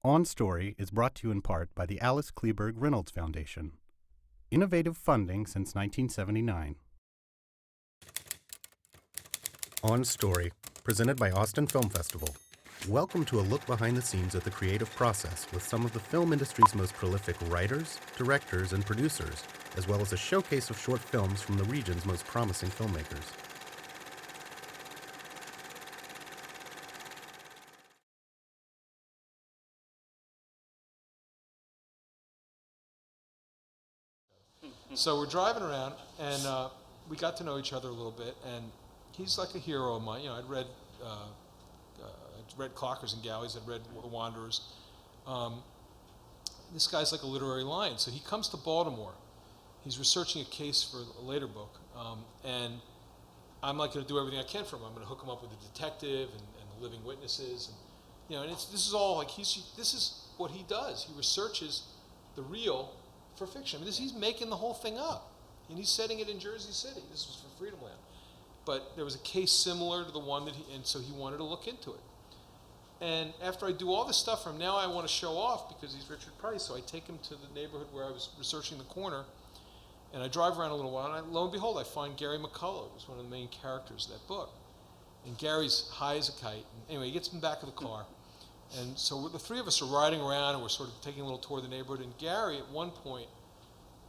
On Story is brought to you in part by the Alice Kleberg Reynolds Foundation. Innovative funding since 1979. On Story, presented by Austin Film Festival. Welcome to a look behind the scenes of the creative process with some of the film industry's most prolific writers, directors, and producers, as well as a showcase of short films from the region's most promising filmmakers. So we're driving around, and we got to know each other a little bit, and he's like a hero of mine. You know, I'd read Clockers and Galleys, I'd read The Wanderers. This guy's like a literary lion. So he comes to Baltimore. He's researching a case for a later book, and I'm like going to do everything I can for him. I'm going to hook him up with a detective and the living witnesses, and you know, and this is all like this is what he does. He researches the real for fiction. I mean, he's making the whole thing up, and he's setting it in Jersey City. This was for Freedom Land, but there was a case similar to the one that and so he wanted to look into it. And after I do all this stuff for him, now I want to show off because he's Richard Price. So I take him to the neighborhood where I was researching the corner, and I drive around a little while, and lo and behold, I find Gary McCullough, who's one of the main characters of that book. And Gary's high as a kite. And anyway, he gets in the back of the car. And so the three of us are riding around, and we're sort of taking a little tour of the neighborhood. And Gary, at one point,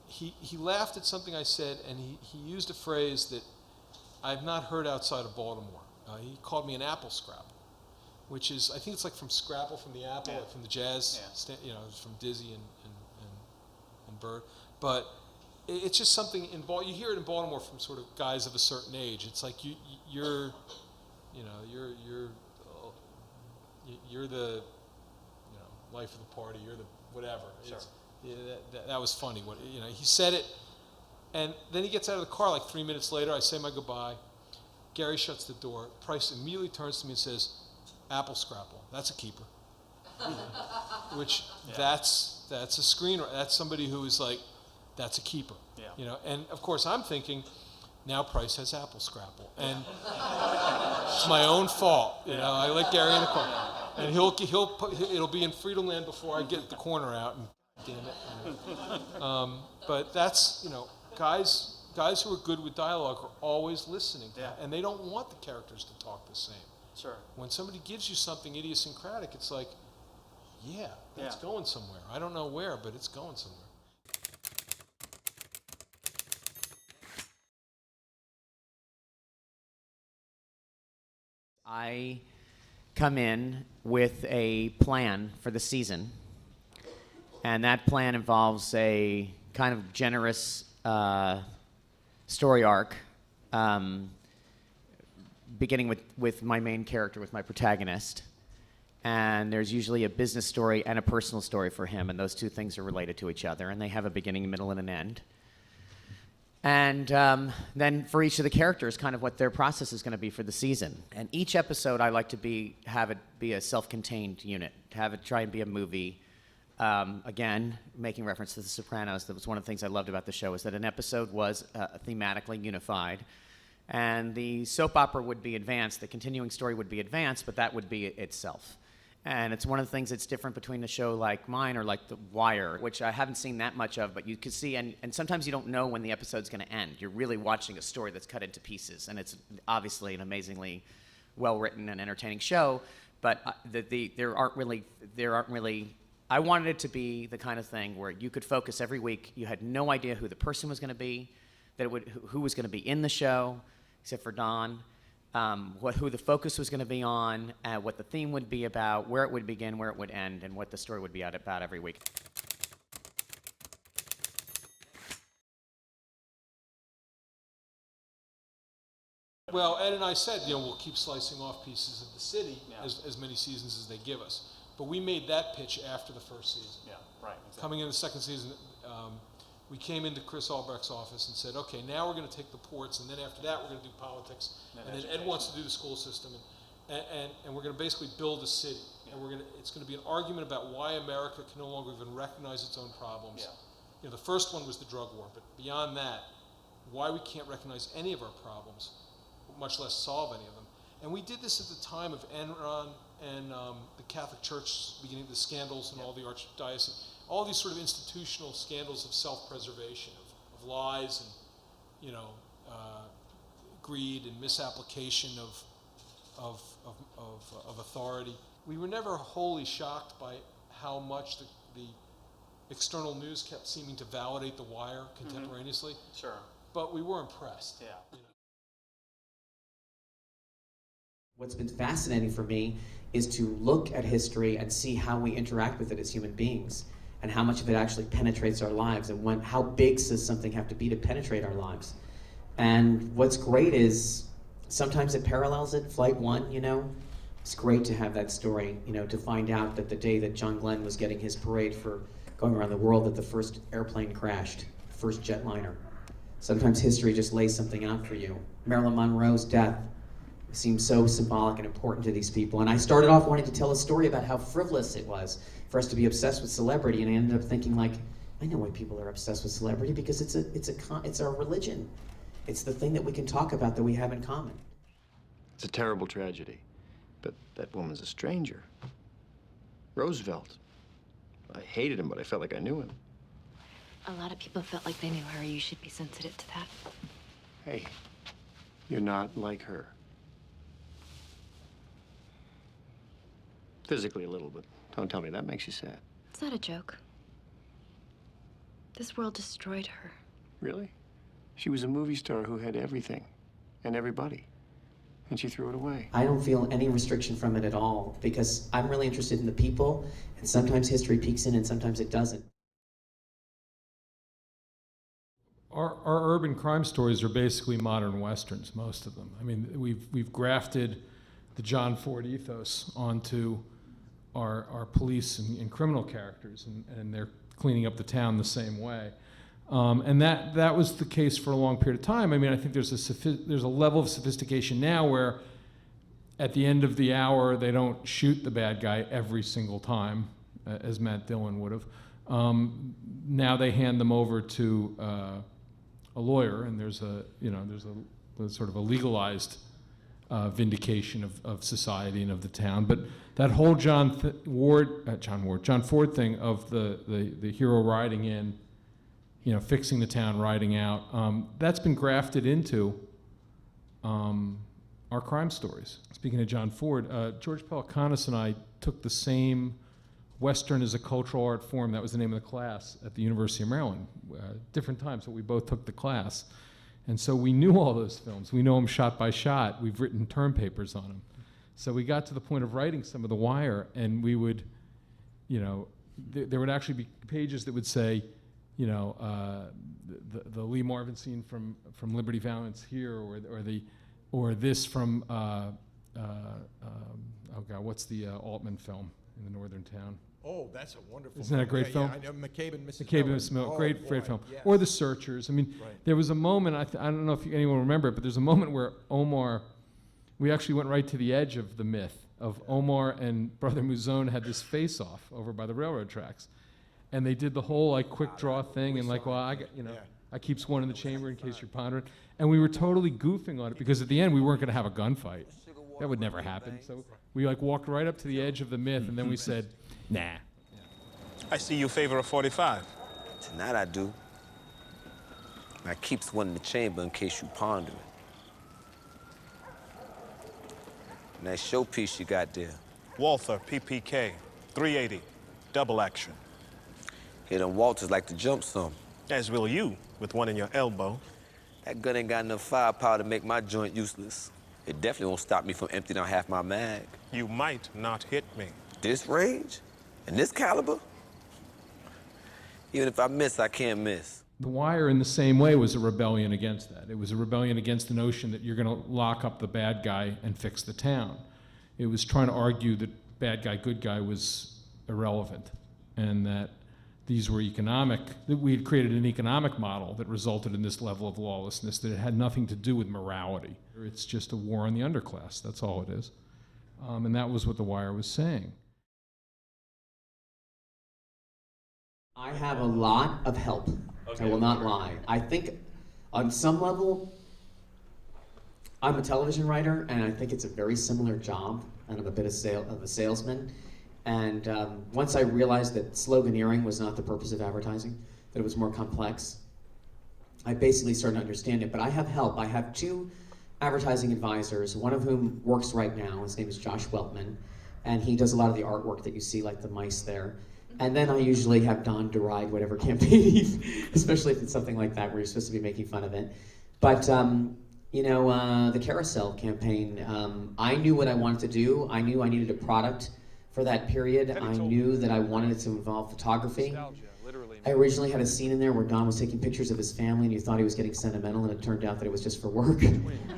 he laughed at something I said, and he used a phrase that I've not heard outside of Baltimore. He called me an apple scrapple, which is, I think it's like from Scrapple from the Apple, like from the jazz, you know, from Dizzy and Bird. But it's just something in Baltimore. You hear it in Baltimore from sort of guys of a certain age. It's like you're the, you know, life of the party. You're the whatever. Sure. That was funny. What, you know, he said it, and then he gets out of the car like 3 minutes later. I say my goodbye. Gary shuts the door. Price immediately turns to me and says, "Apple scrapple. That's a keeper." Which that's a screenwriter. That's somebody who is like, that's a keeper. Yeah. You know, and of course I'm thinking, now Price has apple scrapple, and it's my own fault. You know, I let Gary in the car, and it'll be in Freedom Land before I get the corner out. And damn it. You know. But that's, you know, guys who are good with dialogue are always listening, and they don't want the characters to talk the same. Sure. When somebody gives you something idiosyncratic, it's like, yeah, that's going somewhere. I don't know where, but it's going somewhere. I come in with a plan for the season, and that plan involves a kind of generous story arc, beginning with my main character, with my protagonist. And there's usually a business story and a personal story for him, and those two things are related to each other, and they have a beginning, a middle, and an end. And then for each of the characters, kind of what their process is going to be for the season. And each episode I like to have it be a self-contained unit, to have it try and be a movie. Again, making reference to The Sopranos, that was one of the things I loved about the show, is that an episode was thematically unified. And the soap opera would be advanced, the continuing story would be advanced, but that would be itself. And it's one of the things that's different between a show like mine or like The Wire, which I haven't seen that much of, but you could see, and sometimes you don't know when the episode's going to end. You're really watching a story that's cut into pieces, and it's obviously an amazingly well-written and entertaining show, but there aren't really, I wanted it to be the kind of thing where you could focus every week. You had no idea who the person was going to be, who was going to be in the show, except for Don. Who the focus was going to be on, what the theme would be about, where it would begin, where it would end, and what the story would be about every week. Well, Ed and I said, you know, we'll keep slicing off pieces of the city as many seasons as they give us. But we made that pitch after the first season. Yeah, right. Exactly. Coming in the second season, we came into Chris Albrecht's office and said, okay, now we're going to take the ports, and then after that we're going to do politics, and then Ed wants to do the school system, and we're going to basically build a city, and it's going to be an argument about why America can no longer even recognize its own problems. Yeah. You know, the first one was the drug war, but beyond that, why we can't recognize any of our problems, much less solve any of them. And we did this at the time of Enron and the Catholic Church beginning the scandals and all the archdiocese, all these sort of institutional scandals of self-preservation, of lies and, you know, greed and misapplication of authority. We were never wholly shocked by how much the external news kept seeming to validate The Wire contemporaneously. Sure. But we were impressed. Yeah. You know? What's been fascinating for me is to look at history and see how we interact with it as human beings, and how much of it actually penetrates our lives, and how big does something have to be to penetrate our lives. And what's great is sometimes it parallels it. Flight 1, you know, it's great to have that story, you know, to find out that the day that John Glenn was getting his parade for going around the world, that the first airplane crashed, first jetliner. Sometimes history just lays something out for you. Marilyn Monroe's death seems so symbolic and important to these people. And I started off wanting to tell a story about how frivolous it was for us to be obsessed with celebrity, and I ended up thinking, like, I know why people are obsessed with celebrity, because it's our religion. It's the thing that we can talk about that we have in common. It's a terrible tragedy, but that woman's a stranger. Roosevelt. I hated him, but I felt like I knew him. A lot of people felt like they knew her. You should be sensitive to that. Hey, you're not like her. Physically a little, but don't tell me that makes you sad. It's not a joke. This world destroyed her. Really? She was a movie star who had everything and everybody, and she threw it away. I don't feel any restriction from it at all, because I'm really interested in the people, and sometimes history peeks in and sometimes it doesn't. Our urban crime stories are basically modern westerns, most of them. I mean, we've grafted the John Ford ethos onto our police and criminal characters, and they're cleaning up the town the same way. And that was the case for a long period of time. I mean, I think there's a level of sophistication now where at the end of the hour they don't shoot the bad guy every single time, as Matt Dillon would have. Now they hand them over to a lawyer, and there's a sort of a legalized vindication of society and of the town. But that whole John Ford thing of the hero riding in, you know, fixing the town, riding out, that's been grafted into our crime stories. Speaking of John Ford, George Pelecanos and I took the same Western as a cultural art form, that was the name of the class at the University of Maryland. Different times, but we both took the class. And so we knew all those films. We know them shot by shot. We've written term papers on them. So we got to the point of writing some of The Wire, and we would, you know, there would actually be pages that would say, you know, the Lee Marvin scene from Liberty Valance here, or this from oh God, what's the Altman film in the northern town? Oh, that's a wonderful Isn't that a great film? Yeah, I know McCabe and Mrs. McCabe and Miller. Mrs. Miller, Oh, great boy, film. yes. Or The Searchers. I mean, Right. there was a moment, I don't know if anyone will remember it, but there's a moment where Omar, we actually went right to the edge of the myth of Omar and Brother Muzone had this face-off over by the railroad tracks. And they did the whole like quick draw thing, and like, well, I got, you know, Yeah. I keeps one in the chamber in case you're pondering. And we were totally goofing on it because at the end we weren't going to have a gunfight. That would never happen. So we like walked right up to the edge of the myth, and then we said, nah. I see you favor a 45. Tonight I do. I keeps one in the chamber in case you ponder it. And that showpiece you got there. Walther, PPK, 380, double action. Hit them Walters like to jump some. As will you, with one in your elbow. That gun ain't got enough firepower to make my joint useless. It definitely won't stop me from emptying out half my mag. You might not hit me. This range? And this caliber? Even if I miss, I can't miss. The Wire, in the same way, was a rebellion against that. It was a rebellion against the notion that you're going to lock up the bad guy and fix the town. It was trying to argue that bad guy, good guy was irrelevant, and that these were economic, that we had created an economic model that resulted in this level of lawlessness, that it had nothing to do with morality. It's just a war on the underclass, that's all it is. And that was what The Wire was saying. I have a lot of help. I will not lie. I think on some level, I'm a television writer, and I think it's a very similar job, and I'm a bit of a salesman. And once I realized that sloganeering was not the purpose of advertising, that it was more complex, I basically started to understand it. But I have help. I have 2 advertising advisors, one of whom works right now. His name is Josh Weltman, and he does a lot of the artwork that you see, like the mice there. And then I usually have Don deride whatever campaign, especially if it's something like that where you're supposed to be making fun of it. But the carousel campaign, I knew what I wanted to do. I knew I needed a product for that period. I knew that I wanted it to involve photography. I originally had a scene in there where Don was taking pictures of his family, and you thought he was getting sentimental, and it turned out that it was just for work.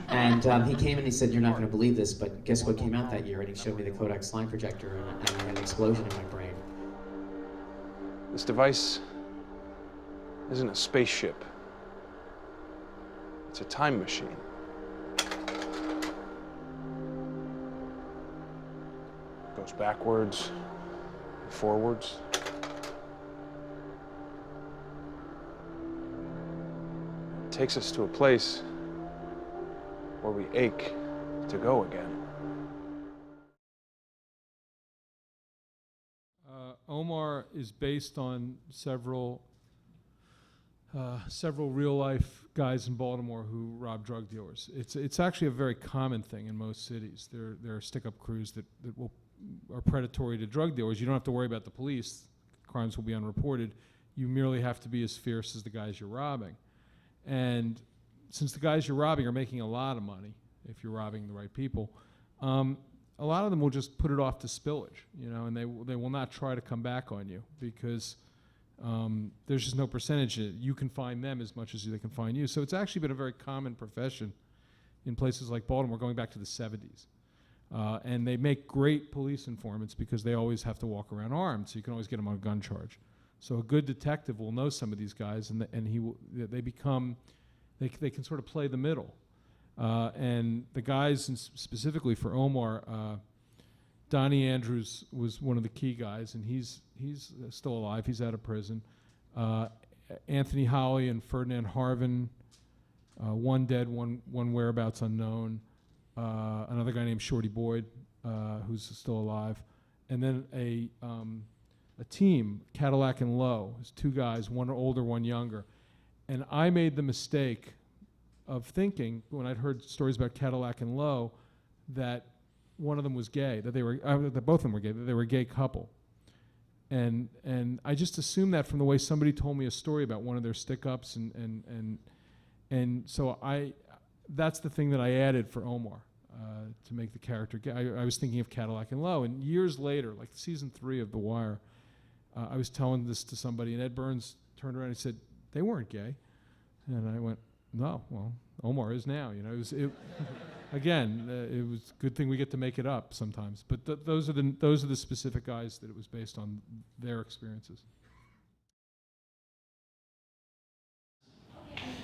And he came and he said, "You're not going to believe this, but guess what came out that year?" And he showed me the Kodak slide projector, and I had an explosion in my brain. This device isn't a spaceship. It's a time machine. It goes backwards and forwards. It takes us to a place where we ache to go again. Omar is based on several real-life guys in Baltimore who rob drug dealers. It's actually a very common thing in most cities. There are stick-up crews that are predatory to drug dealers. You don't have to worry about the police. Crimes will be unreported. You merely have to be as fierce as the guys you're robbing. And since the guys you're robbing are making a lot of money, if you're robbing the right people, a lot of them will just put it off to spillage, and they will not try to come back on you because there's just no percentage. You can find them as much as they can find you. So it's actually been a very common profession in places like Baltimore going back to the 70s. And they make great police informants because they always have to walk around armed, so you can always get them on a gun charge. So a good detective will know some of these guys, and they can sort of play the middle. And the guys, specifically for Omar, Donnie Andrews was one of the key guys, and he's still alive. He's out of prison. Anthony Hawley and Ferdinand Harvin, one dead, one whereabouts unknown. Another guy named Shorty Boyd, who's still alive. And then a team, Cadillac and Lowe. There's 2 guys, one older, one younger. And I made the mistake of thinking, when I'd heard stories about Cadillac and Lowe, that one of them was gay, that both of them were gay, that they were a gay couple. And I just assumed that from the way somebody told me a story about one of their stick-ups, and so that's the thing that I added for Omar to make the character gay. I was thinking of Cadillac and Lowe, and years later, like season 3 of The Wire, I was telling this to somebody, and Ed Burns turned around and said, "They weren't gay," and I went, "No, well, Omar is now." Again, it was a good thing we get to make it up sometimes. But those are the specific guys that it was based on their experiences.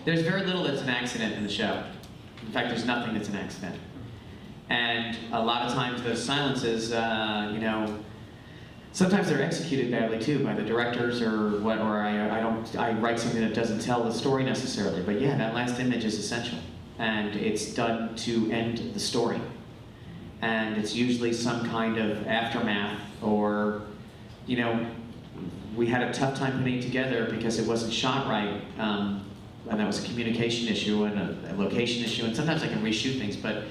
There's very little that's an accident in the show. In fact, there's nothing that's an accident. And a lot of times those silences, sometimes they're executed badly too by the directors or what, or I write something that doesn't tell the story necessarily. But yeah, that last image is essential. And it's done to end the story. And it's usually some kind of aftermath or, we had a tough time putting it together because it wasn't shot right. And that was a communication issue and a location issue. And sometimes I can reshoot things, but,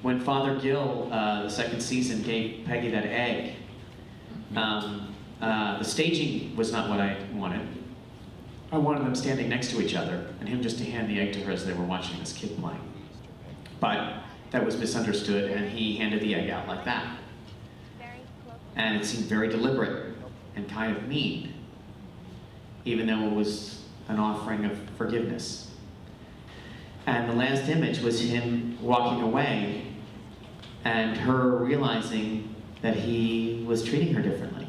when Father Gill, the second season, gave Peggy that egg, the staging was not what I wanted. I wanted them standing next to each other and him just to hand the egg to her as they were watching this kid playing. But that was misunderstood, and he handed the egg out like that. And it seemed very deliberate and kind of mean, even though it was an offering of forgiveness. And the last image was him walking away and her realizing that he was treating her differently.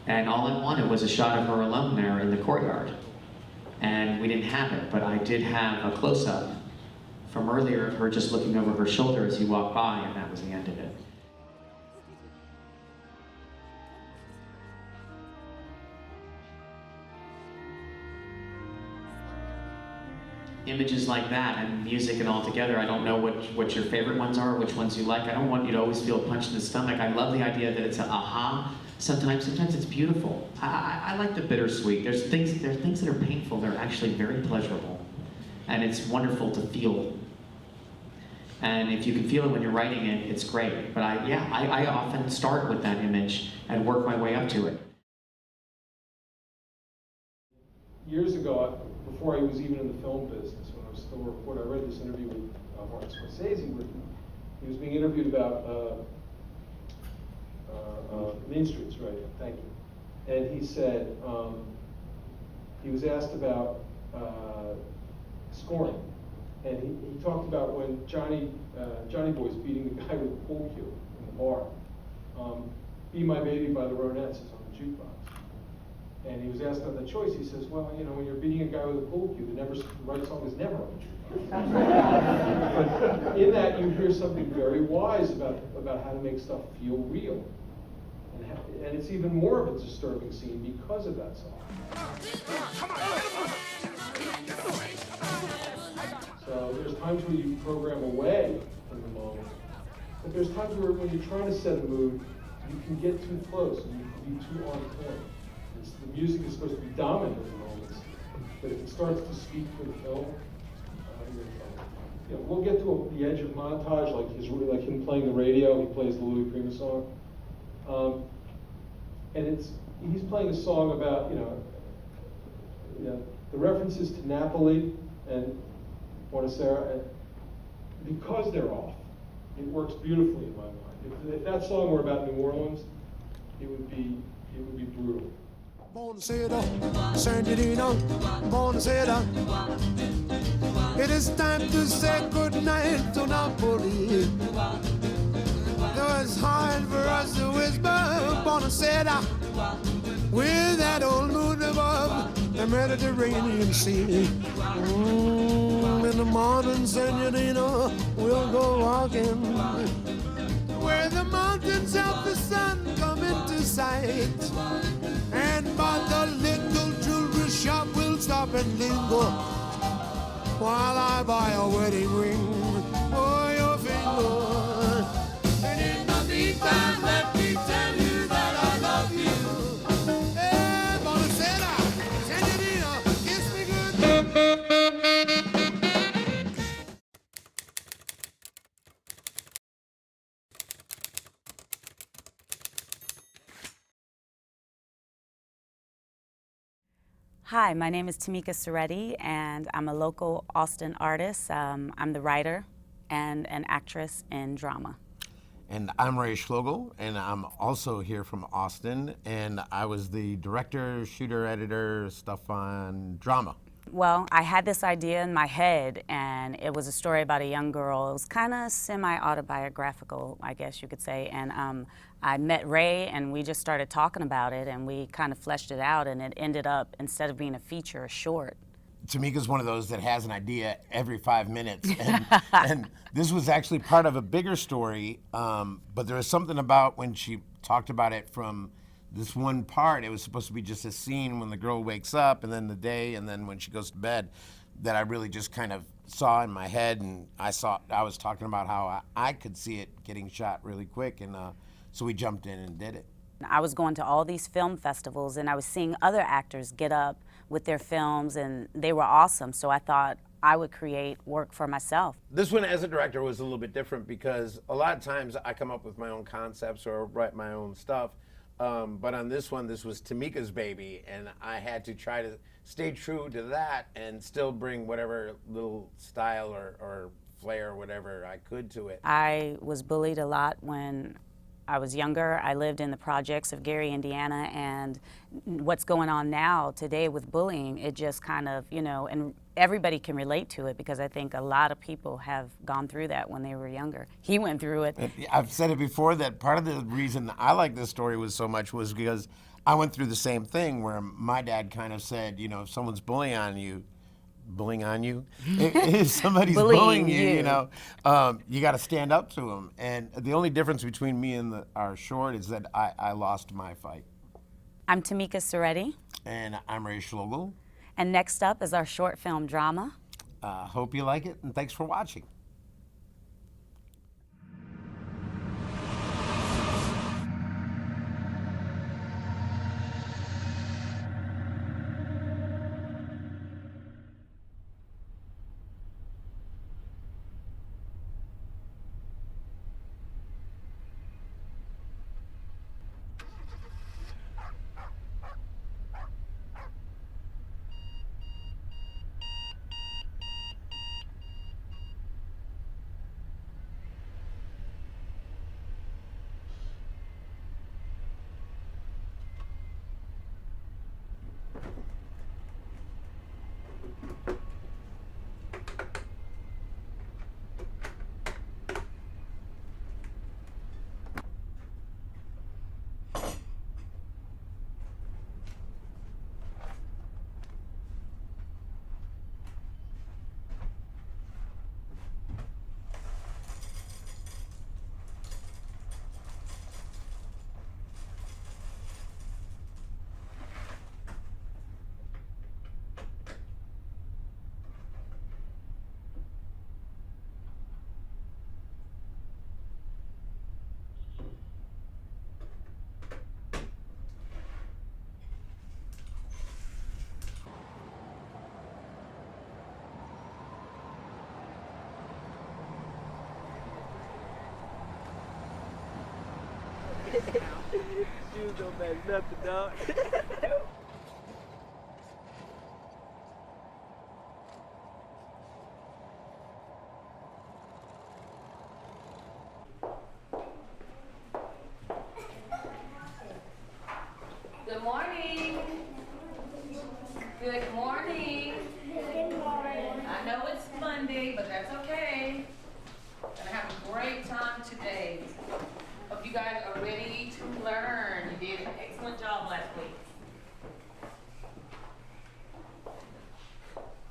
And all I wanted was a shot of her alone there in the courtyard. And we didn't have it, but I did have a close-up from earlier of her just looking over her shoulder as he walked by, and that was the end of it. images like that and music and all together. I don't know what your favorite ones are, or which ones you like. I don't want you to always feel punched in the stomach. I love the idea that it's a aha. Sometimes it's beautiful. I like the bittersweet. There are things that are painful that are actually very pleasurable, and it's wonderful to feel. And if you can feel it when you're writing it, it's great. But I often start with that image and work my way up to it. Years ago, before I was even in the film business, when I was still a reporter, I read this interview with Martin Scorsese, where he was being interviewed about Mean Streets, right? Thank you. And he said, he was asked about scoring, and he talked about when Johnny Boy's beating the guy with the pool cue in the bar. "Be My Baby" by the Ronettes is on the jukebox. And he was asked about the choice. He says, "Well, you know, when you're beating a guy with a pool cue, the right song is never on the jukebox." But in that, you hear something very wise about how to make stuff feel real. And it's even more of a disturbing scene because of that song. So there's times where you program away from the moment, but there's times where when you're trying to set a mood, you can get too close and you can be too on point. The music is supposed to be dominant in the moments, but if it starts to speak for the film, you're in trouble. You know, we'll get to the edge of montage, like him playing the radio. He plays the Louis Prima song, and he's playing a song about the references to Napoli and Buonasera, and because they're off, it works beautifully in my mind. If that song were about New Orleans, it would be brutal. Buonasera, Sandrina, buonasera. It is time to say goodnight to Napoli. Though it's hard for us to whisper buonasera with that old moon above the Mediterranean Sea. In the morning, Senorina, we'll go walking where the mountains of the sun come into sight. And by the little jewelry shop we'll stop and linger while I buy a wedding ring for your finger. And in the meantime, let me tell you that I love you. Hey, buonasera, Senorina, kiss me good. Hi, my name is Timica Seretti, and I'm a local Austin artist. I'm the writer and an actress in drama. And I'm Ray Schlegel, and I'm also here from Austin, and I was the director, shooter, editor, stuff on drama. Well, I had this idea in my head, and it was a story about a young girl. It was kind of semi-autobiographical, I guess you could say, and I met Ray, and we just started talking about it, and we kind of fleshed it out, and it ended up, instead of being a feature, a short. Tamica's one of those that has an idea every 5 minutes, and this was actually part of a bigger story, but there was something about when she talked about it from this one part. It was supposed to be just a scene when the girl wakes up, and then the day, and then when she goes to bed, that I really just kind of saw in my head, and I was talking about how I could see it getting shot really quick, and so we jumped in and did it. I was going to all these film festivals, and I was seeing other actors get up with their films, and they were awesome, so I thought I would create work for myself. This one, as a director, was a little bit different because a lot of times I come up with my own concepts or write my own stuff, but on this one, this was Tamica's baby, and I had to try to stay true to that and still bring whatever little style or flair or whatever I could to it. I was bullied a lot when I was younger. I lived in the projects of Gary, Indiana, and what's going on now today with bullying, it just kind of, and everybody can relate to it because I think a lot of people have gone through that when they were younger. He went through it. I've said it before that part of the reason I like this story was so much was because I went through the same thing where my dad kind of said, if someone's bullying on you, if somebody's bullying you, you got to stand up to them. And the only difference between me and our short is that I lost my fight. I'm Timica Seretti. And I'm Ray Schlegel. And next up is our short film drama. Hope you like it, and thanks for watching. Shoes don't match nothing, dog. Good morning. Good morning. Good morning. I know it's Monday, but that's okay. Gonna have a great time today. Hope you guys are ready to learn. You did an excellent job last week.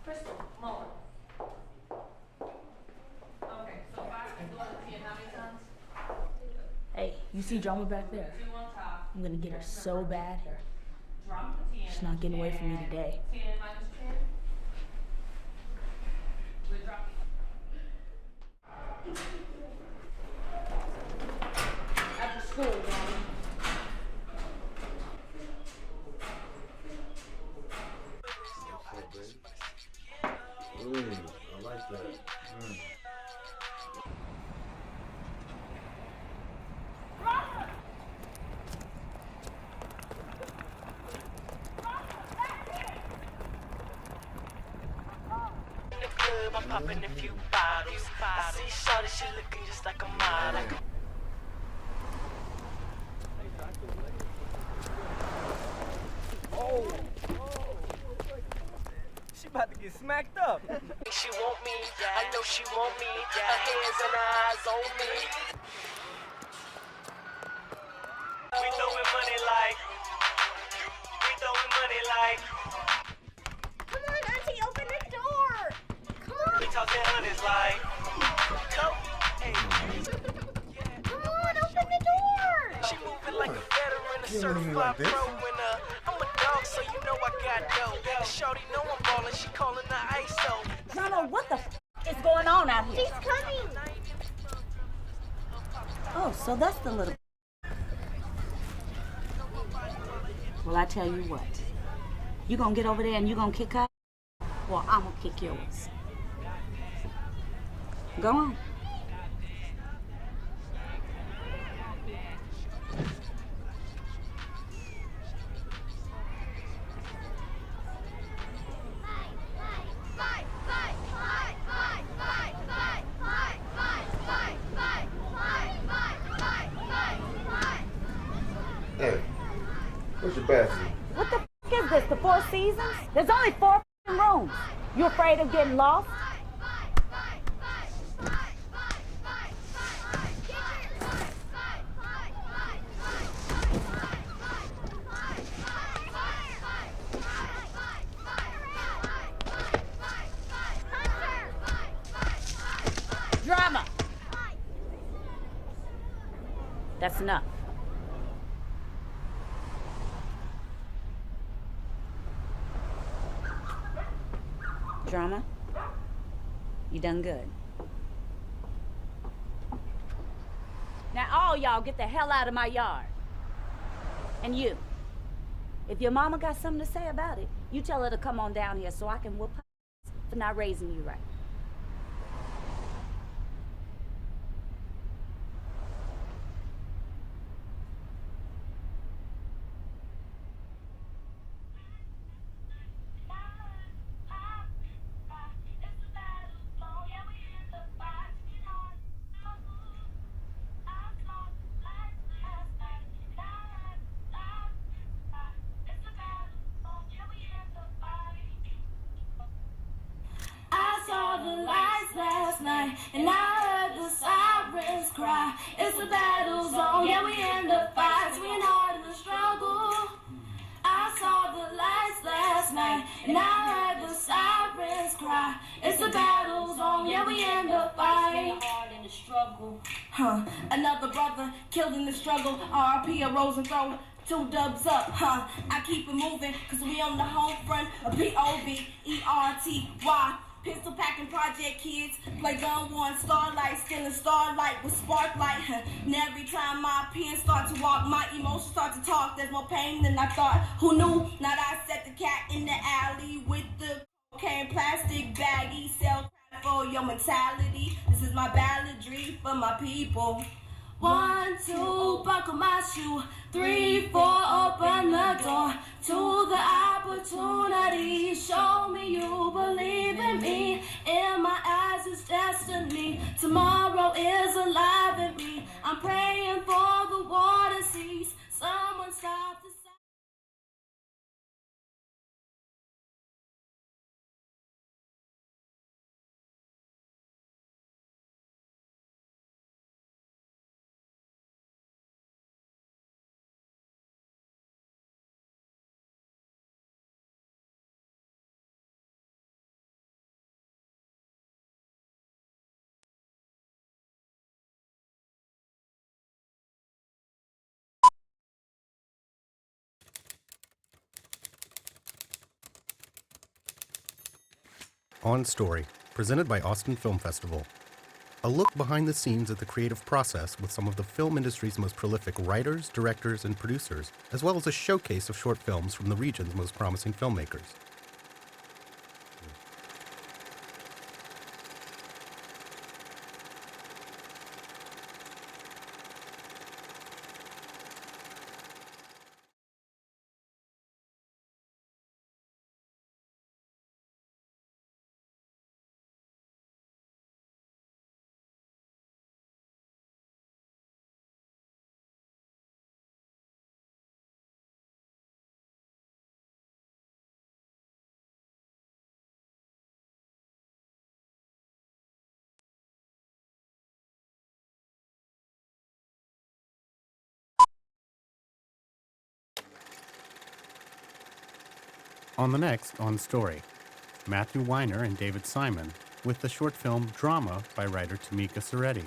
Crystal, come over. Okay, so 5 and 10, how many times? Hey, you see Drama back there? 2 on top. I'm gonna get her so bad. Drop the 10. She's not getting away from me today. 10 minus 10. We'll drop After school, Drama. I like that. I'm popping a few bottles. I see shawty, she looking just like a model. Oh, she about to get smacked up. She want me, I know she want me. Her hands and her eyes on me. We throwing money like. We throwing money like. Come on, Auntie, open the door. Come on. We talking hundreds like. Come, hey. Come on, open the door. She moving like a veteran, a certified pro, and I'm a dog, so you know I got dough. Shorty know I'm ballin', she calling the ISO. Drama, what the is going on out here? She's coming. Oh, so that's the little. Well, I tell you what. You gonna get over there and you gonna kick her? Well, I'm gonna kick yours. Go on. Hey, where's your bathroom? What the is this, the Four Seasons? There's only 4 rooms. You afraid of getting lost? Drama. That's enough. Drama, You done good. Now all y'all get the hell out of my yard. And you, if your mama got something to say about it, you tell her to come on down here so I can whoop her for not raising you right. I saw the lights last night, and I heard the sirens cry. It's a battle zone, yeah, we in the fights, we in hard in the struggle. I saw the lights last night, and I heard the sirens cry. It's a battle zone, yeah, we in the fight. Hard in the struggle. Another brother killed in the struggle. RP a Rose and throw 2 dubs up, I keep it moving, cause we on the home front of POVERTY. Pistol packing project kids, play gun one, starlight, stealing starlight with sparklight. And every time my pen start to walk, my emotions start to talk. There's more pain than I thought. Who knew? Not I set the cat in the alley with the cocaine plastic baggie. Sell crap for your mentality. This is my balladry for my people. 1, 2, buckle my shoe. 3, 4, open the door to the opportunity. Show me you believe in me. In my eyes is destiny. Tomorrow is alive in me. I'm praying for the water cease. Someone stop the On Story, presented by Austin Film Festival. A look behind the scenes at the creative process with some of the film industry's most prolific writers, directors, and producers, as well as a showcase of short films from the region's most promising filmmakers. On the next On Story, Matthew Weiner and David Simon with the short film Drama by writer Timica Seretti.